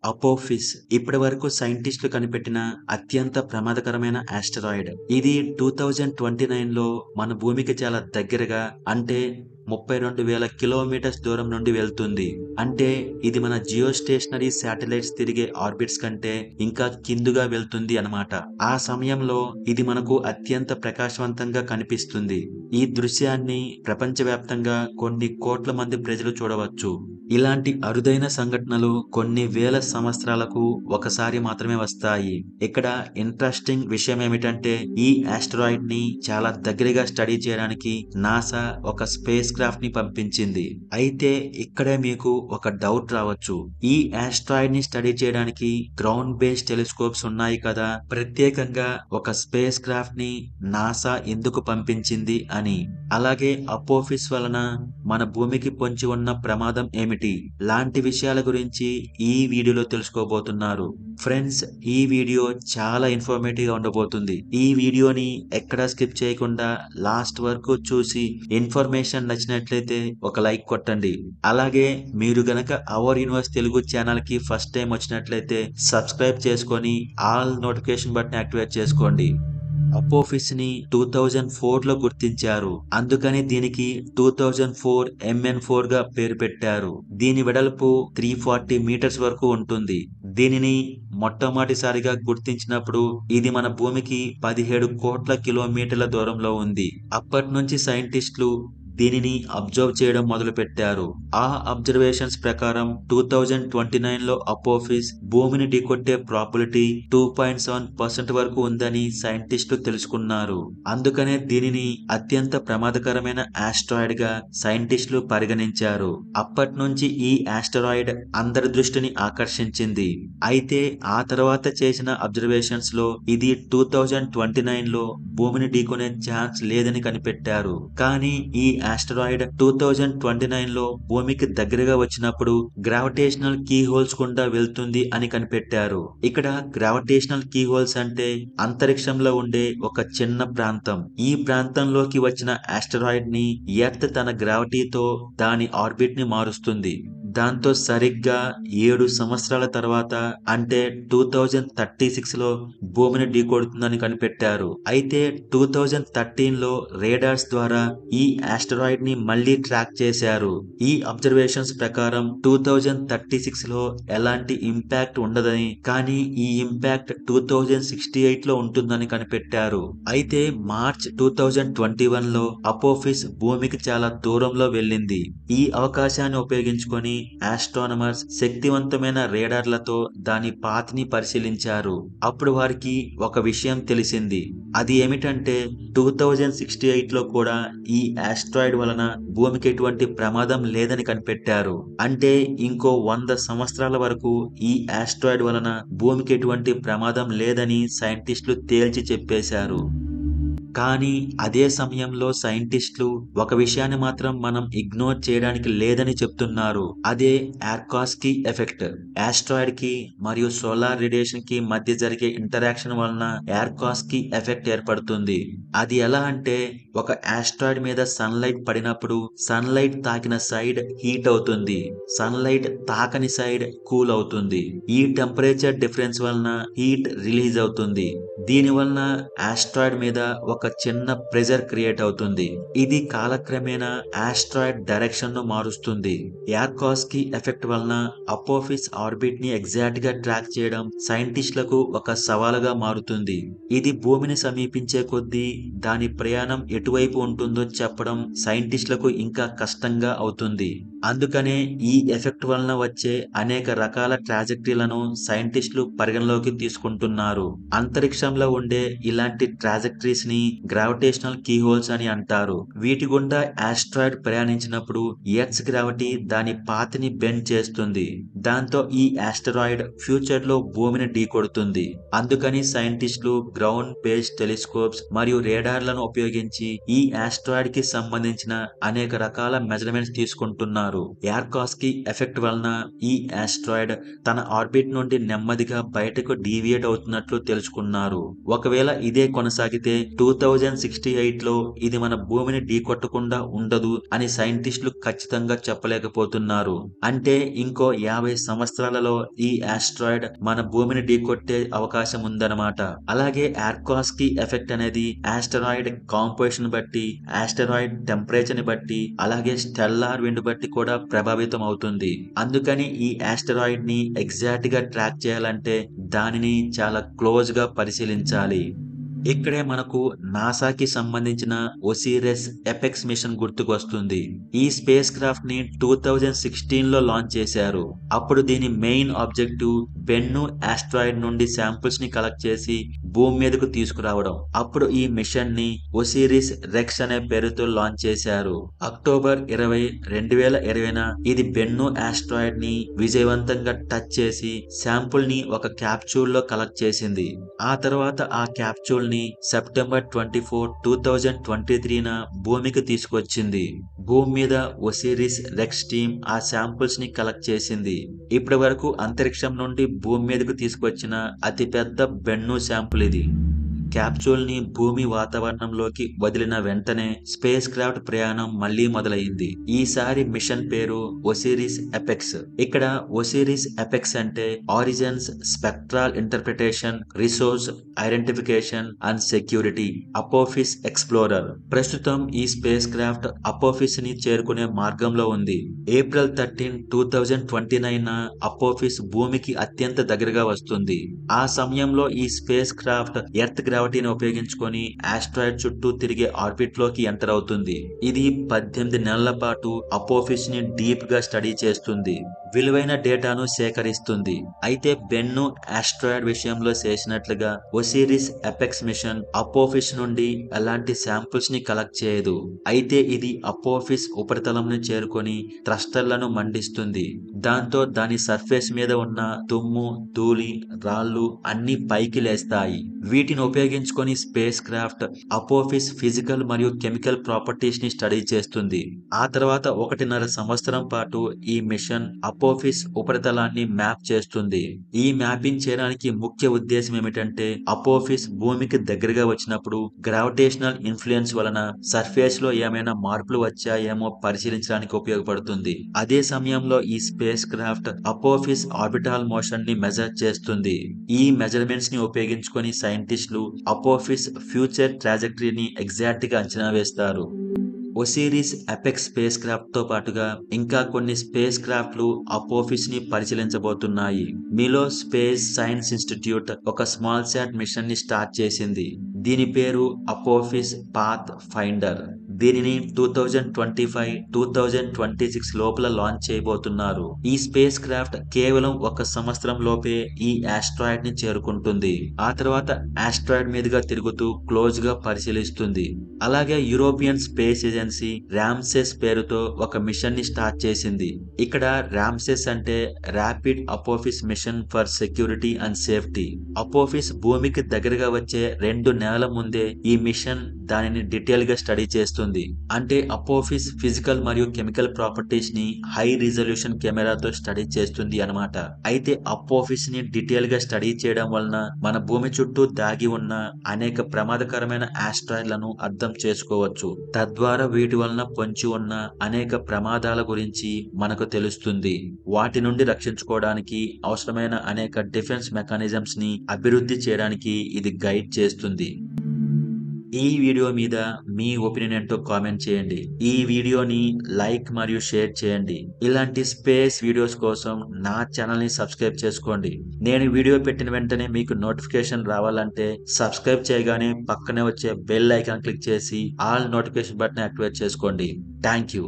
Apophis ఇప్పటి వరకు సైంటిస్టులు కనిపెట్టిన అత్యంత ప్రమాదకరమైన ఆస్టరాయిడ్. ఇది 2029లో మన భూమికి చాలా దగ్గరగా, అంటే 32,000 కిలోమీటర్స్ దూరం నుండి వెళ్తుంది. అంటే ఇది మన జియో స్టేషనరీ శాటిలైట్స్ తిరిగే ఆర్బిట్స్ కంటే ఇంకా కిందుగా వెళ్తుంది అన్నమాట. ఆ సమయంలో ఇది మనకు అత్యంత ప్రకాశవంతంగా కనిపిస్తుంది. ఈ దృశ్యాన్ని ప్రపంచవ్యాప్తంగా కొన్ని కోట్ల మంది ప్రజలు చూడవచ్చు. ఇలాంటి అరుదైన సంఘటనలు కొన్ని వేల సంవత్సరాలకు ఒకసారి మాత్రమే వస్తాయి. ఇక్కడ ఇంట్రెస్టింగ్ విషయం ఏమిటంటే, ఈ ఆస్ట్రాయిడ్ ని చాలా దగ్గరగా స్టడీ చేయడానికి నాసా ఒక స్పేస్ క్రాఫ్ట్ ని పంపించింది. అయితే ఇక్కడే మీకు ఒక డౌట్ రావచ్చు. ఈ ఆస్ట్రాయిడ్ ని స్టడీ చేయడానికి గ్రౌండ్ బేస్డ్ టెలిస్కోప్స్ ఉన్నాయి కదా, ప్రత్యేకంగా ఒక స్పేస్ క్రాఫ్ట్ ని నాసా ఎందుకు పంపించింది అని. అలాగే అపోఫిస్ వలన మన భూమికి పొంచి ఉన్న ప్రమాదం ఏమిటి లాంటి విషయాల గురించి ఈ వీడియోలో తెలుసుకోబోతున్నారు. ఫ్రెండ్స్, ఈ వీడియో చాలా ఇన్ఫర్మేటివ్ గా ఉండబోతుంది. ఈ వీడియోని ఎక్కడా స్కిప్ చేయకుండా లాస్ట్ వరకు చూసి ఇన్ఫర్మేషన్ నచ్చినట్లయితే ఒక లైక్ కొట్టండి. అలాగే మీరు గనక అవర్ యూనివర్స్ తెలుగు ఛానల్ కి ఫస్ట్ టైం వచ్చినట్లయితే సబ్స్క్రైబ్ చేసుకొని ఆల్ నోటిఫికేషన్ బటన్ యాక్టివేట్ చేసుకోండి. అపోఫిస్ ని 2004లో గుర్తించారు. అందుకని దీనికి 2004 MN4 గా పేరు పెట్టారు. దీని వెడల్పు 340 మీటర్స్ వరకు ఉంటుంది. దీనిని మొట్టమొదటిసారిగా గుర్తించినప్పుడు ఇది మన భూమికి 17 కోట్ల కిలోమీటర్ల దూరంలో ఉంది. అప్పటి నుంచి సైంటిస్టులు దీనిని అబ్జర్వ్ చేయడం మొదలు పెట్టారు. ఆ అబ్జర్వేషన్స్ ప్రకారం 2029లో అపోఫిస్ భూమిని ఢీకొట్టే ప్రాబిలిటీ 2.7% వరకు ఉందని సైంటిస్టులు తెలుసుకున్నారు. అందుకనే దీనిని అత్యంత ప్రమాదకరమైన ఆస్ట్రాయిడ్ గా సైంటిస్టులు పరిగణించారు. అప్పటి నుంచి ఈ ఆస్ట్రాయిడ్ అందరి దృష్టిని ఆకర్షించింది. అయితే ఆ తర్వాత చేసిన అబ్జర్వేషన్స్ లో ఇది 2029లో భూమిని ఢీకొనే ఛాన్స్ లేదని కనిపెట్టారు. కానీ ఈ ఆస్ట్రాయిడ్ 2029లో భూమికి దగ్గరగా వచ్చినప్పుడు గ్రావిటేషనల్ కీ హోల్స్ గుండా వెళ్తుంది అని కనిపెట్టారు. ఇక్కడ గ్రావిటేషనల్ కీ హోల్స్ అంటే అంతరిక్షంలో ఉండే ఒక చిన్న ప్రాంతం. ఈ ప్రాంతంలోకి వచ్చిన ఆస్ట్రాయిడ్ ని ఎర్త్ తన గ్రావిటీతో దాని ఆర్బిట్ ని మారుస్తుంది. దాంతో సరిగ్గా 7 సంవత్సరాల తర్వాత, అంటే 2036లో భూమిని ఢీకొడుతుందని కనిపెట్టారు. అయితే 2013లో రేడార్స్ ద్వారా ఈ ఆస్ట్రాయిడ్ ని మళ్లీ ట్రాక్ చేశారు. ఈ అబ్జర్వేషన్స్ ప్రకారం 2036లో ఎలాంటి ఇంపాక్ట్ ఉండదని, కానీ ఈ ఇంపాక్ట్ 2068లో ఉంటుందని కనిపెట్టారు. అయితే మార్చ్ 2021లో అపోఫిస్ భూమికి చాలా దూరంలో వెళ్ళింది. ఈ అవకాశాన్ని ఉపయోగించుకొని ఆస్ట్రోనమర్స్ శక్తివంతమైన రేడార్లతో దాని పాత్ని పరిశీలించారు. అప్పుడు వారికి ఒక విషయం తెలిసింది. అది ఏమిటంటే 2068లో కూడా ఈ ఆస్ట్రాయిడ్ వలన భూమికి ఎటువంటి ప్రమాదం లేదని కనిపెట్టారు. అంటే ఇంకో 100 సంవత్సరాల వరకు ఈ ఆస్ట్రాయిడ్ వలన భూమికి ఎటువంటి ప్రమాదం లేదని సైంటిస్టులు తేల్చి చెప్పేశారు. కానీ అదే సమయంలో సైంటిస్టులు ఒక విషయాన్ని మాత్రం మనం ఇగ్నోర్ చేయడానికి లేదని చెప్తున్నారు. అదే యార్కాస్కీ ఎఫెక్ట్. ఆస్ట్రాయిడ్ కి మరియు సోలార్ రేడియేషన్ కి మధ్య జరిగే ఇంటరాక్షన్ వలన యార్కాస్కీ ఎఫెక్ట్ ఏర్పడుతుంది. అది ఎలా అంటే, ఒక ఆస్ట్రాయిడ్ మీద సన్లైట్ పడినప్పుడు సన్లైట్ తాకిన సైడ్ హీట్ అవుతుంది, సన్లైట్ తాకని సైడ్ కూల్ అవుతుంది. ఈ టెంపరేచర్ డిఫరెన్స్ వలన హీట్ రిలీజ్ అవుతుంది. దీని వలన ఆస్ట్రాయిడ్ మీద ఒక చిన్న ప్రెజర్ క్రియేట్ అవుతుంది. ఇది కాలక్రమేణా ఆస్ట్రాయిడ్ డైరెక్షన్ ను మారుస్తుంది. యార్కాస్కీ ఎఫెక్ట్ వలన అపోఫిస్ ఆర్బిట్ ని ఎగ్జాక్ట్ గా ట్రాక్ చేయడం సైంటిస్టులకు ఒక సవాలుగా మారుతుంది. ఇది భూమిని సమీపించే కొద్దీ దాని ప్రయాణం ఎటువైపు ఉంటుందో చెప్పడం సైంటిస్టులకు ఇంకా కష్టంగా అవుతుంది. అందుకనే ఈ ఎఫెక్ట్ వలన వచ్చే అనేక రకాల ట్రాజెక్టరీలను సైంటిస్టులు పరిగణలోకి తీసుకుంటున్నారు. అంతరిక్షంలో ఉండే ఇలాంటి ట్రాజెక్టరీస్ ని గ్రావిటేషనల్ కీ హోల్స్ అని అంటారు. వీటి గుండా ఆస్ట్రాయిడ్ ప్రయాణించినప్పుడు ఎర్త్ గ్రావిటీ దాని పాత్ని బెండ్ చేస్తుంది. దాంతో ఈ ఆస్ట్రాయిడ్ ఫ్యూచర్ లో భూమిని ఢీకొడుతుంది. అందుకని సైంటిస్టులు గ్రౌండ్ బేస్డ్ టెలిస్కోప్స్ మరియు రేడార్లను ఉపయోగించి ఈ ఆస్ట్రాయిడ్ కి సంబంధించిన అనేక రకాల మెజర్మెంట్స్ తీసుకుంటున్నారు. యార్కాస్కీ ఎఫెక్ట్ వలన ఈ ఆస్ట్రాయిడ్ తన ఆర్బిట్ నుండి నెమ్మదిగా బయటకు డీవియేట్ అవుతున్నట్లు తెలుసుకున్నారు. ఒకవేళ ఇదే కొనసాగితే 2068 లో ఇది మన భూమిని ఢీకొట్టకుండా ఉండదు అని సైంటిస్టులు ఖచ్చితంగా చెప్పలేకపోతున్నారు. అంటే ఇంకో 50 సంవత్సరాలలో ఈ ఆస్ట్రాయిడ్ మన భూమిని ఢీకొట్టే అవకాశం ఉందన్నమాట. అలాగే యార్కాస్కీ ఎఫెక్ట్ అనేది ఆస్టరాయిడ్ కాంపోజిషన్ బట్టి, ఆస్టరాయిడ్ టెంపరేచర్ ని బట్టి, అలాగే స్టెల్లార్ విండ్ బట్టి కూడా ప్రభావితం అవుతుంది. అందుకని ఈ ఆస్టరాయిడ్ ని ఎగ్జాక్ట్ గా ట్రాక్ చేయాలంటే దానిని చాలా క్లోజ్ గా పరిశీలించాలి. ఇక్కడే మనకు నాసాకి సంబంధించిన ఒసిరిస్ ఎపెక్స్ మిషన్ గుర్తుకు వస్తుంది. ఈ స్పేస్ క్రాఫ్ట్ ని 2016 లో లాంచ్ చేశారు. అప్పుడు దీని మెయిన్ ఆబ్జెక్టివ్ బెన్ను ఆస్ట్రాయిడ్ నుండి శాంపుల్స్ ని కలెక్ట్ చేసి భూమి మీదకు తీసుకురావడం. అప్పుడు ఈ మిషన్ ని ఒసిరిస్ రెక్స్ అనే పేరుతో లాంచ్ చేశారు. అక్టోబర్ 20, 2020న ఇది బెన్ను ఆస్ట్రాయిడ్ ని విజయవంతంగా టచ్ చేసి శాంపుల్ ని ఒక క్యాప్సూల్ లో కలెక్ట్ చేసింది. ఆ తర్వాత ఆ క్యాప్సూల్ ని సెప్టెంబర్ 24, 2023న భూమికి తీసుకొచ్చింది. భూమి మీద ఒసిరిస్ రెక్స్ టీమ్ ఆ శాంపుల్స్ ని కలెక్ట్ చేసింది. ఇప్పటి వరకు అంతరిక్షం నుండి భూమి మీదకు తీసుకొచ్చిన అతిపెద్ద బెన్ను శాంపుల్ ఇది. క్యాప్సూల్ ని భూమి వాతావరణంలోకి వదిలిన వెంటనే స్పేస్ క్రాఫ్ట్ ప్రయాణం మళ్లీ మొదలైంది. ఈసారి మిషన్ పేరు ఒసిరిస్ ఎపెక్స్. ఇక్కడ ఒసిరిస్ ఎపెక్స్ అంటే origins, spectral interpretation, resource identification and security, Apophis explorer. ప్రస్తుతం ఈ స్పేస్ క్రాఫ్ట్ అపోఫిస్ ని చేరుకునే మార్గంలో ఉంది. ఏప్రిల్ 13, 2029న అపోఫిస్ భూమికి అత్యంత దగ్గరగా వస్తుంది. ఆ సమయంలో ఈ స్పేస్ క్రాఫ్ట్ ఎర్త్ గ్రావిటీని ఉపయోగించుకొని ఆస్ట్రాయిడ్ చుట్టూ తిరిగే ఆర్బిట్ లోకి ఎంటర్ అవుతుంది. ఇది 18 నెలల పాటు అపోఫిస్ ని డీప్ గా స్టడీ చేస్తుంది. విలువైన డేటాను సేకరిస్తుంది. అయితే బెన్ను ఆస్ట్రాయిడ్ విషయంలో చేసినట్లుగా ఒసిరిస్ ఎపెక్స్ మిషన్ అపోఫిస్ నుండి ఎలాంటి శాంపుల్స్ ని కలెక్ట్ చేయదు. అయితే ఇది అపోఫిస్ ఉపరితలంను చేరుకొని థ్రస్టర్లను మండిస్తుంది. దాంతో దాని సర్ఫేస్ మీద ఉన్న దుమ్ము, ధూళి, రాళ్లు అన్ని పైకి లేస్తాయి. వీటిని ఉపయోగించుకొని స్పేస్ క్రాఫ్ట్ అపోఫిస్ ఫిజికల్ మరియు కెమికల్ ప్రాపర్టీస్ ని స్టడీ చేస్తుంది. ఆ తర్వాత 1.5 సంవత్సరం పాటు ఈ మిషన్ అపోఫిస్ ఉపరితలాన్ని మ్యాప్ చేస్తుంది. ఈ మ్యాపింగ్ చేయడానికి ముఖ్య ఉద్దేశం ఏమిటంటే అపోఫిస్ భూమికి దగ్గరగా వచ్చినప్పుడు గ్రావిటేషనల్ ఇన్ఫ్లుయెన్స్ వలన సర్ఫేస్ లో ఏమైనా మార్పులు వచ్చాయేమో పరిశీలించడానికి ఉపయోగపడుతుంది. అదే సమయంలో ఈ space craft Apophis orbital motion ని మెజర్ చేస్తుంది. ఈ మెజర్మెంట్స్ ని ఉపయోగించుకొని సైంటిస్టులు అపోఫిస్ ఫ్యూచర్ ట్రాజెక్టరీని ఎగ్జాక్ట్ గా అంచనా వేస్తారు. ఒసిరిస్ ఎపెక్స్ స్పేస్ క్రాఫ్ట్ తో పాటుగా ఇంకా కొన్ని స్పేస్ క్రాఫ్ట్లు అపోఫిస్ ని పరిశీలించబోతున్నాయి. మిలో స్పేస్ సైన్స్ ఇన్స్టిట్యూట్ ఒక స్మాల్ శాట్ మిషన్ ని స్టార్ట్ చేసింది. దీని పేరు అపోఫిస్ పాత్ ఫైండర్. దీనిని 2025, 2026 లోపల లాంచ్ చేయబోతున్నారు. ఈ స్పేస్ క్రాఫ్ట్ కేవలం 1 సంవత్సరం లోపే ఈ ఆస్ట్రాయిడ్ ని చేరుకుంటుంది. ఆ తర్వాత ఆస్ట్రాయిడ్ మీదుగా తిరుగుతూ క్లోజ్ గా పరిశీలిస్తుంది. అలాగే యూరోపియన్ స్పేస్ ఏజెన్సీ రామ్సెస్ పేరుతో ఒక మిషన్ ని స్టార్ట్ చేసింది. ఇక్కడ రామ్సెస్ అంటే rapid Apophis mission for security and safety. Apophis భూమికి దగ్గరగా వచ్చే 2 నెలల ముందే ఈ మిషన్ దానిని డీటెయిల్ గా స్టడీ చేస్తుంది. అంటే అపోఫిస్ ఫిజికల్ మరియు కెమికల్ ప్రాపర్టీస్ ని హై రిజల్యూషన్ కెమెరాతో స్టడీ చేస్తుంది అన్నమాట. అయితే అపోఫిస్ ని డీటెయిల్ గా స్టడీ చేయడం వలన మన భూమి చుట్టూ దాగి ఉన్న అనేక ప్రమాదకరమైన ఆస్ట్రాయిడ్లను అర్థం చేసుకోవచ్చు. తద్వారా వీటి వలన పొంచి ఉన్న అనేక ప్రమాదాల గురించి మనకు తెలుస్తుంది. వాటి నుండి రక్షించుకోవడానికి అవసరమైన అనేక డిఫెన్స్ మెకానిజమ్స్ ని అభివృద్ధి చేయడానికి ఇది గైడ్ చేస్తుంది. ఈ వీడియో మీద మీ ఒపీనియన్ ఏంటో కామెంట్ చేయండి. ఈ వీడియోని లైక్ మరియు షేర్ చేయండి. ఇలాంటి స్పేస్ వీడియోస్ కోసం నా ఛానల్ ని సబ్స్క్రైబ్ చేసుకోండి. నేను వీడియో పెట్టిన వెంటనే మీకు నోటిఫికేషన్ రావాలంటే సబ్స్క్రైబ్ చేయగానే పక్కనే వచ్చే బెల్ ఐకాన్ క్లిక్ చేసి ఆల్ నోటిఫికేషన్ బటన్ యాక్టివేట్ చేసుకోండి. Thank you.